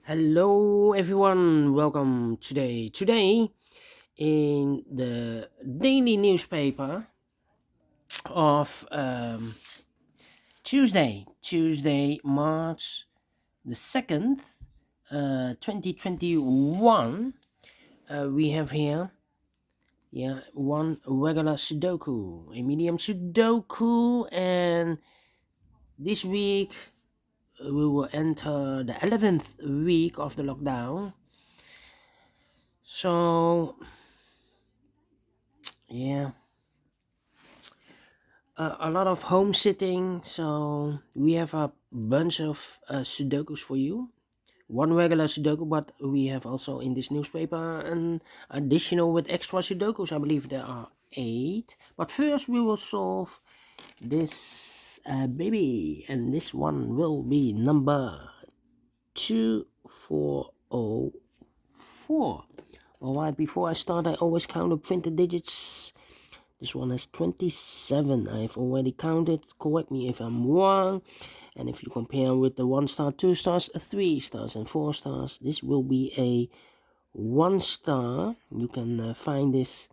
Hello everyone, welcome today in the daily newspaper of Tuesday, March the 2nd, 2021. We have here one regular Sudoku, a medium Sudoku, and this week we will enter the 11th week of the lockdown. So yeah, a lot of home sitting, so we have a bunch of Sudokus for you. One regular Sudoku, but we have also in this newspaper an additional with extra Sudokus. I believe there are 8. But first we will solve this baby, and this one will be number 2404. Alright, before I start, I always count the printed digits. This one has 27. I've already counted. Correct me if I'm wrong. And if you compare with the 1 star, 2 stars, 3 stars, and 4 stars, this will be a 1 star. You can find this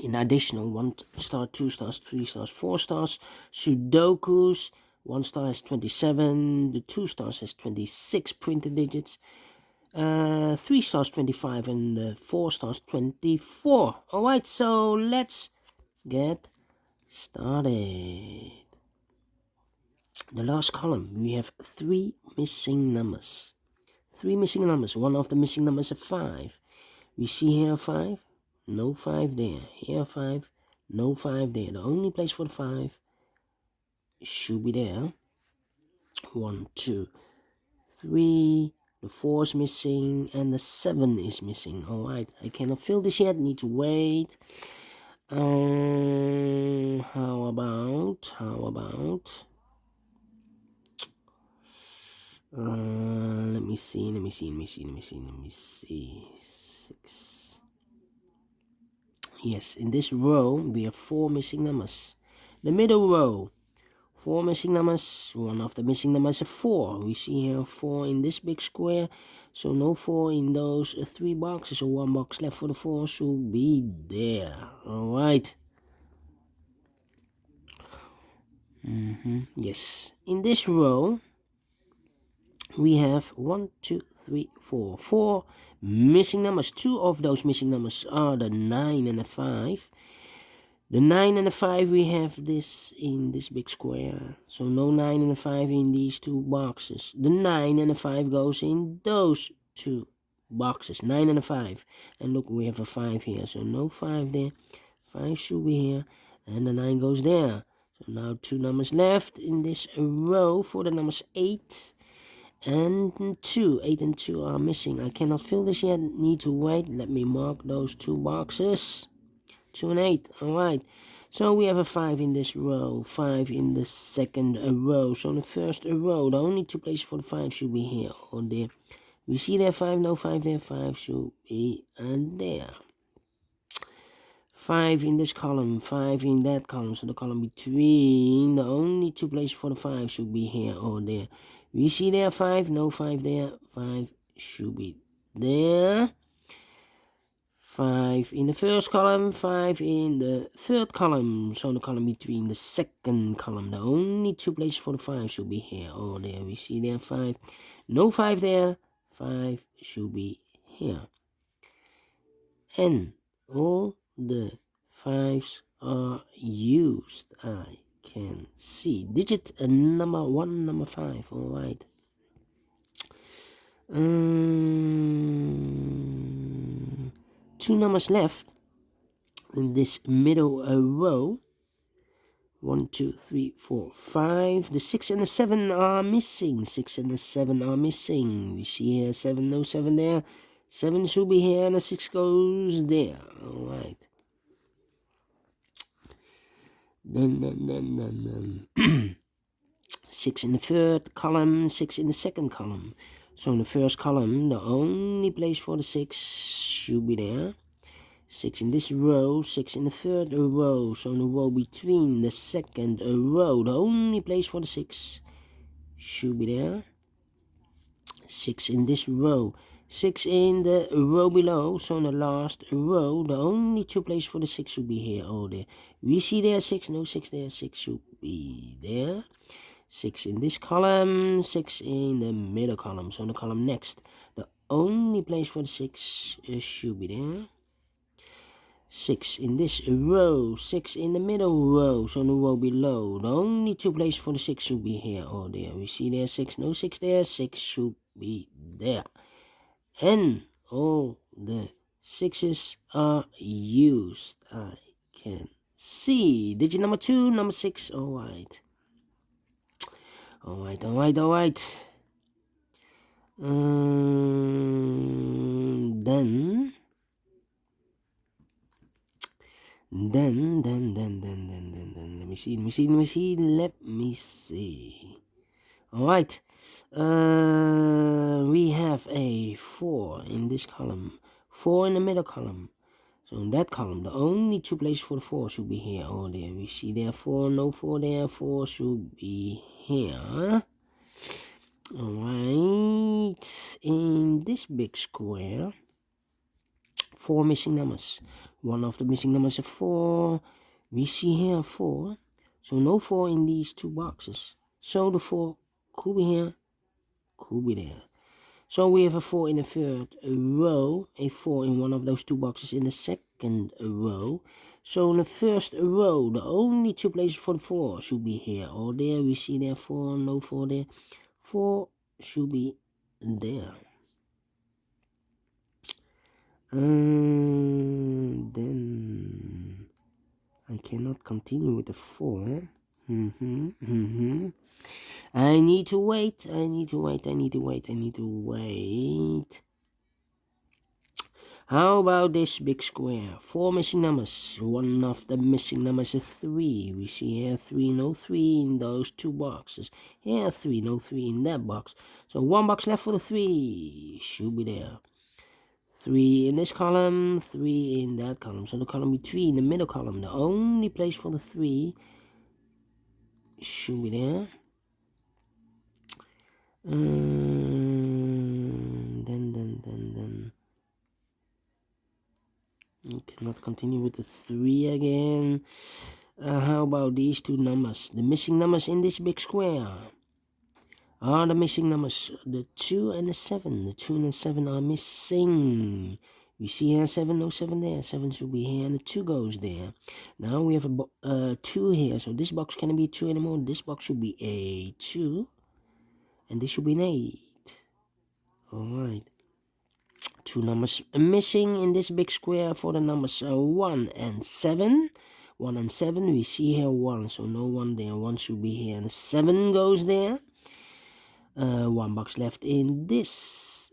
in additional 1 star, 2 stars, 3 stars, 4 stars. Sudokus. 1 star has 27. The 2 stars has 26 printed digits. 3 stars 25 and 4 stars 24. Alright, so let's get started. The last column, we have 3 missing numbers. 3 missing numbers. One of the missing numbers is 5. We see here 5, no 5 there. Here 5, no 5 there. The only place for the 5 should be there. 1, 2, 3. The 4 is missing and the 7 is missing. Alright, I cannot fill this yet. Need to wait. How about let me see 6. Yes, in this row we have 4 missing numbers. The middle row, 4 missing numbers. One of the missing numbers is 4. We see here 4 in this big square, so no 4 in those 3 boxes. So 1 box left for the 4 should be there. All right. Yes, in this row we have 1, 2, 3, 4. 4 missing numbers. 2 of those missing numbers are the 9 and the 5. The 9 and the 5, we have this in this big square. So no 9 and the 5 in these 2 boxes. The 9 and the 5 goes in those 2 boxes. 9 and a 5. And look, we have a 5 here. So no 5 there. 5 should be here. And the 9 goes there. So now 2 numbers left in this row for the numbers 8 and 2. 8 and 2 are missing. I cannot fill this yet. Need to wait. Let me mark those 2 boxes. 2 and 8. Alright. So we have a 5 in this row. 5 in the second row. So the first row, the only 2 places for the 5 should be here or there. We see there 5, no 5 there. 5 should be there. 5 in this column, 5 in that column. So the column between, the only 2 places for the 5 should be here or there. We see there 5, no 5 there. 5 should be there. 5 in the first column, 5 in the third column. So the column between the second column. The only 2 places for the 5 should be here or there. We see there 5, no 5 there. 5 should be here. And all the 5s are used. I can see digit number 1, number 5. All right. 2 numbers left in this middle row. 1, 2, 3, 4, 5. The 6 and the 7 are missing. 6 and the 7 are missing. We see here 7, no 7 there. 7 should be here and the 6 goes there. All right. Then 6 in the third column, 6 in the second column. So in the first column, the only place for the 6 should be there. 6 in this row, 6 in the third row. So in the row between the second row, the only place for the 6 should be there. 6 in this row, 6 in the row below. So in the last row, the only two places for the 6 should be here or there. We see there 6, no 6 there, 6 should be there. 6 in this column, 6 in the middle column. So in the column next, the only place for the 6 should be there. 6 in this row, 6 in the middle row, so in the row below. The only two places for the 6 should be here or there. We see there 6, no 6 there, 6 should be there. And all the 6's are used. I can see. Digit number 2, number 6, alright. Alright. Then let me see. All right. We have a 4 in this column, 4 in the middle column. So in that column, the only two places for the 4 should be here or there. We see there 4, no 4 there, 4 should be here. All right. In this big square, 4 missing numbers. One of the missing numbers is 4. We see here 4. So no 4 in these two boxes. So the 4 could be here, could be there. So we have a 4 in the third row, a 4 in one of those two boxes in the second row. So in the first row, the only two places for the 4 should be here or there. We see there 4, no 4 there. 4 should be there. Then I cannot continue with the 4. I need to wait. How about this big square? 4 missing numbers. One of the missing numbers is 3. We see here 3, no 3 in those two boxes. Here 3, no 3 in that box. So one box left for the 3. Should be there. 3 in this column, 3 in that column. So the column between the middle column, the only place for the 3 should be there. Then you cannot continue with the 3 again. How about these two numbers? The missing numbers in this big square are the missing numbers, the 2 and the 7. The 2 and the 7 are missing. We see here 7, no 7 there. 7 should be here and the 2 goes there. Now we have a 2 here. So this box cannot be 2 anymore. This box should be a 2. And this should be an 8. Alright. 2 numbers missing in this big square for the numbers 1 and 7. 1 and 7. We see here 1. So no 1 there. 1 should be here. And 7 goes there. 1 box left in this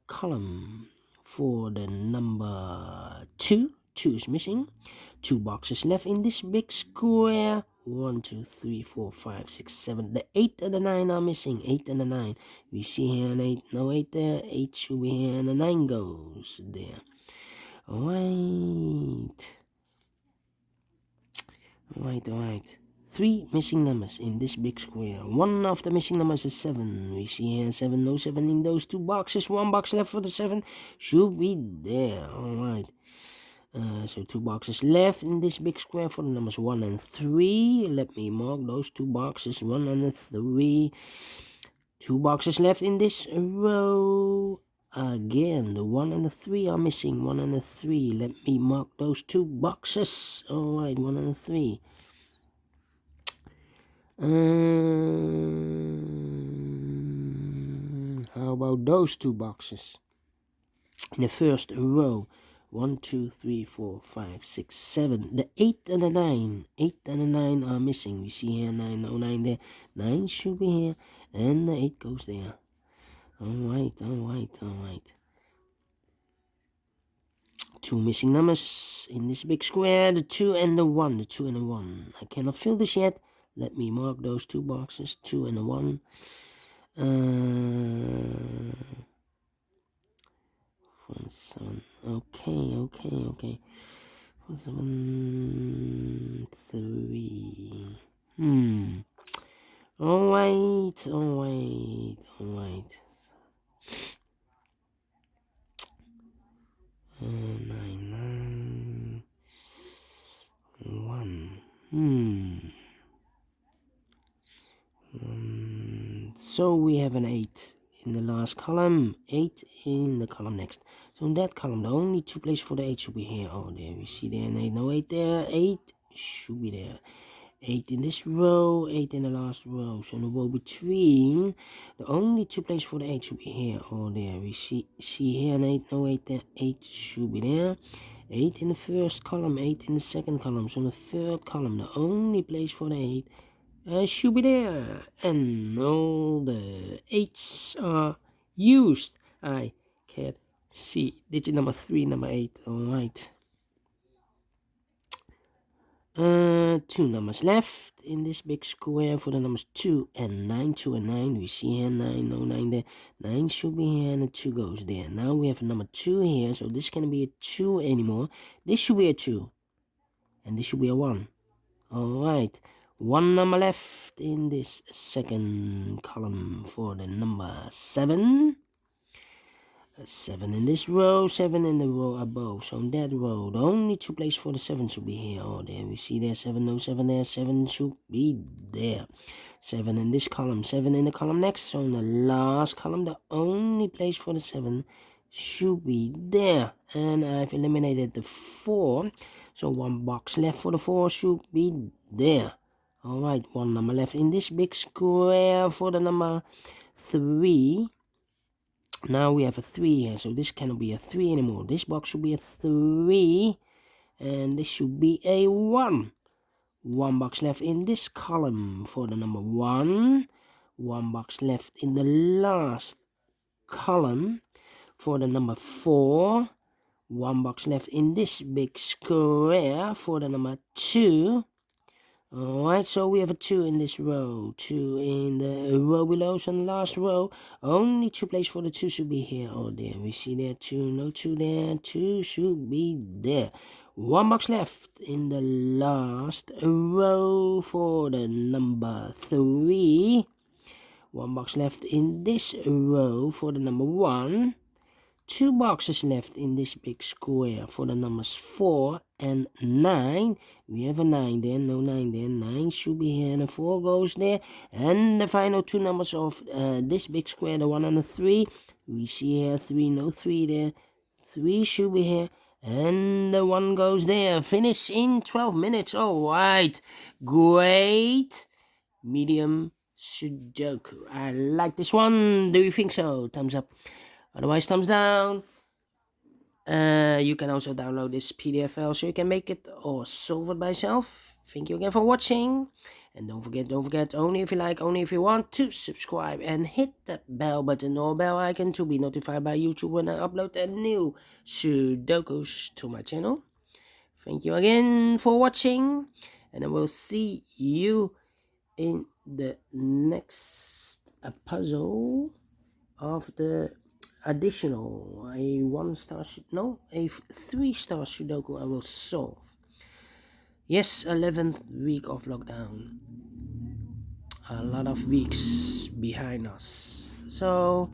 column for the number 2. 2 is missing. 2 boxes left in this big square. 1, 2, 3, 4, 5, 6, 7. The 8 and the 9 are missing. 8 and the 9. We see here an 8. No 8 there. 8 should be here and the 9 goes there. Alright. 3 missing numbers in this big square. One of the missing numbers is 7. We see here 7, no 7 in those two boxes. 1 box left for the 7 should be there. Alright. So 2 boxes left in this big square for the numbers 1 and 3. Let me mark those 2 boxes, 1 and 3. 2 boxes left in this row. Again, the 1 and the 3 are missing. 1 and the 3. Let me mark those 2 boxes. Alright, 1 and 3. How about those 2 boxes? In the first row, 1, 2, 3, 4, 5, 6, 7. The 8 and the 9. 8 and the 9 are missing. We see here 9, no 9 there. 9 should be here. And the 8 goes there. Alright. 2 missing numbers in this big square. The 2 and the 1. The 2 and the 1. I cannot fill this yet. Let me mark those 2 boxes. 2 and the 1. 4 and 7. Okay. 4, 7, 3. Alright. So we have an 8 in the last column, 8 in the column next. So in that column, the only two places for the 8 should be here. Oh, there we see there, and 8, no 8 there, 8 should be there. 8 in this row, 8 in the last row. So in the row between, the only two places for the 8 should be here or there. We see here an 8, no 8 there, 8 should be there. 8 in the first column, 8 in the second column. So in the third column, the only place for the 8 should be there. And all the 8s are used. I can't see. Digit number 3, number 8. Alright. 2 numbers left in this big square for the numbers 2 and 9. 2 and 9. We see here 9, no 9 there. 9 should be here and a 2 goes there. Now we have a number 2 here, so this can't be a 2 anymore. This should be a 2. And this should be a 1. Alright. 1 number left in this second column for the number 7. 7 in this row, 7 in the row above. So in that row, the only two places for the 7 should be here or there. We see there 7, no 7 there, 7 should be there. 7 in this column, 7 in the column next. So in the last column, the only place for the 7 should be there. And I've eliminated the 4. So 1 box left for the 4 should be there. Alright, 1 number left in this big square for the number 3. Now we have a 3 here, so this cannot be a 3 anymore. This box should be a 3, and this should be a 1. 1 box left in this column for the number 1. 1 box left in the last column for the number 4. 1 box left in this big square for the number 2. Alright, so we have a 2 in this row, 2 in the row below, so in the last row, only 2 places for the 2 should be here or there. We see there 2, no 2 there, 2 should be there. 1 box left in the last row for the number 3. 1 box left in this row for the number 1. 2 boxes left in this big square for the numbers 4 and 9. We have a 9 there, no 9 there. 9 should be here and a 4 goes there. And the final 2 numbers of this big square, the 1 and the 3. We see here 3, no 3 there. 3 should be here. And the 1 goes there. Finish in 12 minutes. Alright. Great. Medium Sudoku. I like this one. Do you think so? Thumbs up. Otherwise, thumbs down. You can also download this PDF file so you can make it or solve it by yourself. Thank you again for watching. And don't forget, only if you like, only if you want to subscribe and hit that bell button or bell icon to be notified by YouTube when I upload a new Sudokus to my channel. Thank you again for watching, and I will see you in the next puzzle of the additional a 1-star, no, a 3-star Sudoku I will solve. Yes, 11th week of lockdown. A lot of weeks behind us. So,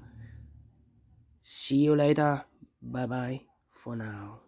see you later. Bye bye for now.